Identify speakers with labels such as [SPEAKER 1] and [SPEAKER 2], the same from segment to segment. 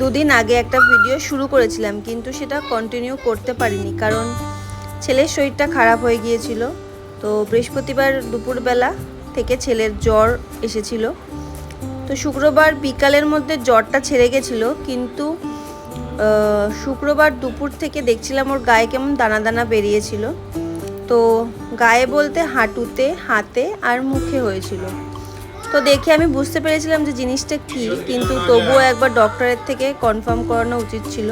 [SPEAKER 1] দুদিন আগে একটা ভিডিও শুরু করেছিলাম, কিন্তু সেটা কন্টিনিউ করতে পারিনি, কারণ ছেলের শরীরটা খারাপ হয়ে গিয়েছিল। তো বৃহস্পতিবার দুপুরবেলা থেকে ছেলের জ্বর এসেছিল। তো শুক্রবার বিকালের মধ্যে জ্বরটা ছেড়ে গেছিলো, কিন্তু শুক্রবার দুপুর থেকে দেখছিলাম ওর গায়ে কেমন দানা দানা বেরিয়েছিল। তো গায়ে বলতে হাঁটুতে, হাতে আর মুখে হয়েছিল। তো দেখে আমি বুঝতে পেরেছিলাম যে জিনিসটা কী, কিন্তু তবুও একবার ডক্টরের থেকে কনফার্ম করানো উচিত ছিল।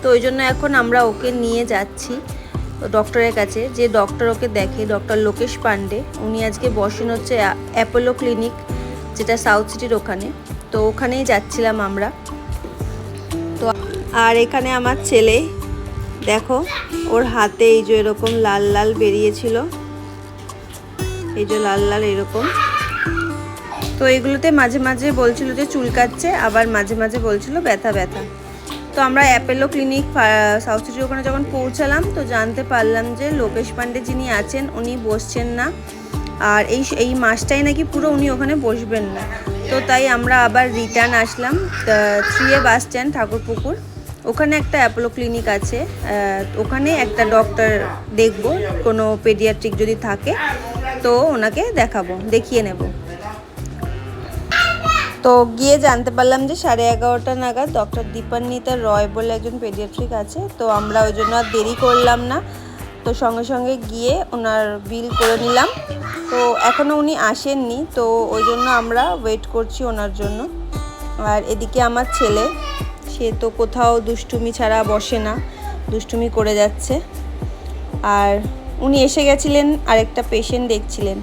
[SPEAKER 1] তো ওই জন্য এখন আমরা ওকে নিয়ে যাচ্ছি ডক্টরের কাছে, যে ডক্টর ওকে দেখে, ডক্টর লোকেশ পান্ডে। উনি আজকে বসেন হচ্ছে অ্যাপোলো ক্লিনিক, যেটা সাউথ সিটির ওখানে। তো ওখানেই যাচ্ছিলাম আমরা। তো আর এখানে আমার ছেলে দেখো, ওর হাতে এই যে এরকম লাল লাল বেরিয়েছিল, এই যে লাল লাল এরকম। তো এগুলোতে মাঝে মাঝে বলছিল যে চুলকাচ্ছে, আবার মাঝে মাঝে বলছিল ব্যথা ব্যথা। তো আমরা অ্যাপোলো ক্লিনিক সাউথ সিটির ওখানে যখন পৌঁছালাম, তো জানতে পারলাম যে লোকেশ পান্ডে যিনি আছেন উনি বসছেন না, আর এই মাসটাই নাকি পুরো উনি ওখানে বসবেন না। তো তাই আমরা আবার রিটার্ন আসলাম 3A বাস স্ট্যান্ড, ঠাকুরপুকুর। ওখানে একটা অ্যাপোলো ক্লিনিক আছে, ওখানে একটা ডক্টর দেখব, কোনো পেডিয়াট্রিক যদি থাকে তো ওনাকে দেখিয়ে নেব। তো গিয়ে জানতে পারলাম যে 11:30 নাগাদ ডক্টর দীপান্বিতা রয় বলে একজন পেডিয়াট্রিক আছে। তো আমরা ওই জন্য আর দেরি করলাম না, তো সঙ্গে সঙ্গে গিয়ে ওনার বিল করে নিলাম। তো এখনও উনি আসেননি, তো ওই জন্য আমরা ওয়েট করছি ওনার জন্য। আর এদিকে আমার ছেলে, সে তো কোথাও দুষ্টুমি ছাড়া বসে না, দুষ্টুমি করে যাচ্ছে। আর উনি এসে গেছিলেন, আরেকটা পেশেন্ট দেখছিলেন।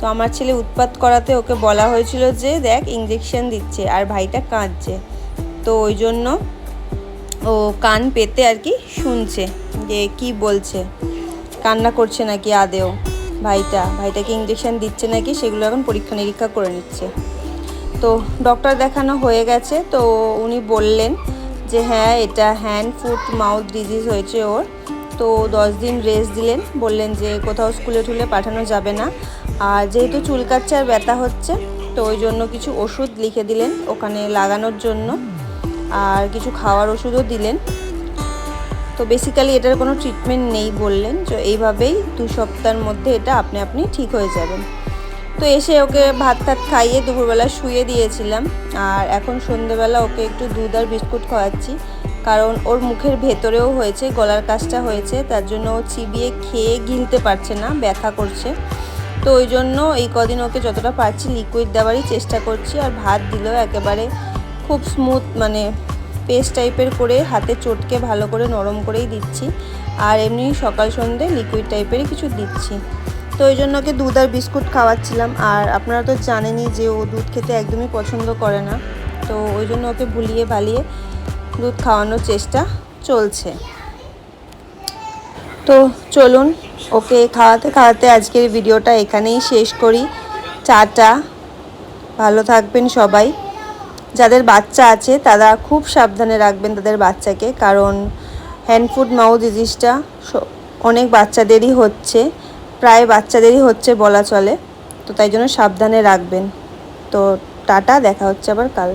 [SPEAKER 1] তো আমার ছেলে উৎপাত করাতে ওকে বলা হয়েছিল যে দেখ ইঞ্জেকশন দিচ্ছে, আর ভাইটা কাঁদছে। তো ওই জন্য ও কান পেতে আর কি শুনছে যে কি বলছে, কান্না করছে নাকি আদেও ভাইটাকে ইঞ্জেকশন দিচ্ছে নাকি, সেগুলো এখন পরীক্ষা নিরীক্ষা করে নিচ্ছে। তো ডক্টর দেখানো হয়ে গেছে। তো উনি বললেন যে হ্যাঁ, এটা হ্যান্ড ফুট মাউথ ডিজিজ হয়েছে ওর। তো 10 দিন রেস্ট দিলেন, বললেন যে কোথাও স্কুলে টুলে পাঠানো যাবে না। আর যেহেতু চুলকাচ্ছে আর ব্যথা হচ্ছে, তো ওই জন্য কিছু ওষুধ লিখে দিলেন ওখানে লাগানোর জন্য, আর কিছু খাওয়ার ওষুধও দিলেন। তো বেসিক্যালি এটার কোনো ট্রিটমেন্ট নেই বললেন, তো এইভাবেই 2 সপ্তাহের মধ্যে এটা আপনি ঠিক হয়ে যাবেন। তো এসে ওকে ভাত খাইয়ে দুপুরবেলা শুয়ে দিয়েছিলাম, আর এখন সন্ধেবেলা ওকে একটু দুধ আর বিস্কুট খাওয়াচ্ছি, কারণ ওর মুখের ভেতরেও হয়েছে, গলার কাছটা হয়েছে, তার জন্য ও চিবিয়ে খেয়ে গিলতে পারছে না, ব্যথা করছে। তো ওই জন্য এই কদিন ওকে যতটা পারছি লিকুইড দেওয়ারই চেষ্টা করছি। আর ভাত দিলেও একেবারে খুব স্মুথ, মানে পেস্ট টাইপের করে হাতে চটকে ভালো করে নরম করেই দিচ্ছি। আর এমনি সকাল সন্ধে লিকুইড টাইপেরই কিছু দিচ্ছি। তো ওই জন্য ওকে দুধ আর বিস্কুট খাওয়াচ্ছিলাম। আর আপনারা তো জানেনই যে ও দুধ খেতে একদমই পছন্দ করে না, তো ওই জন্য ওকে ভুলিয়ে ভালিয়ে দুধ খাওয়ানোর চেষ্টা চলছে। তো চলুন, ওকে খাওয়াতে খাওয়াতে আজকের ভিডিওটা এখানেই শেষ করি। টাটা, ভালো থাকবেন সবাই। যাদের বাচ্চা আছে তারা খুব সাবধানে রাখবেন তাদের বাচ্চাকে, কারণ হ্যান্ড ফুট মাউথ ডিজিজটা অনেক বাচ্চাদেরই হচ্ছে, প্রায় বাচ্চাদেরই হচ্ছে বলা চলে। তো তাই জন্য সাবধানে রাখবেন। তো টাটা, দেখা হচ্ছে আবার কাল।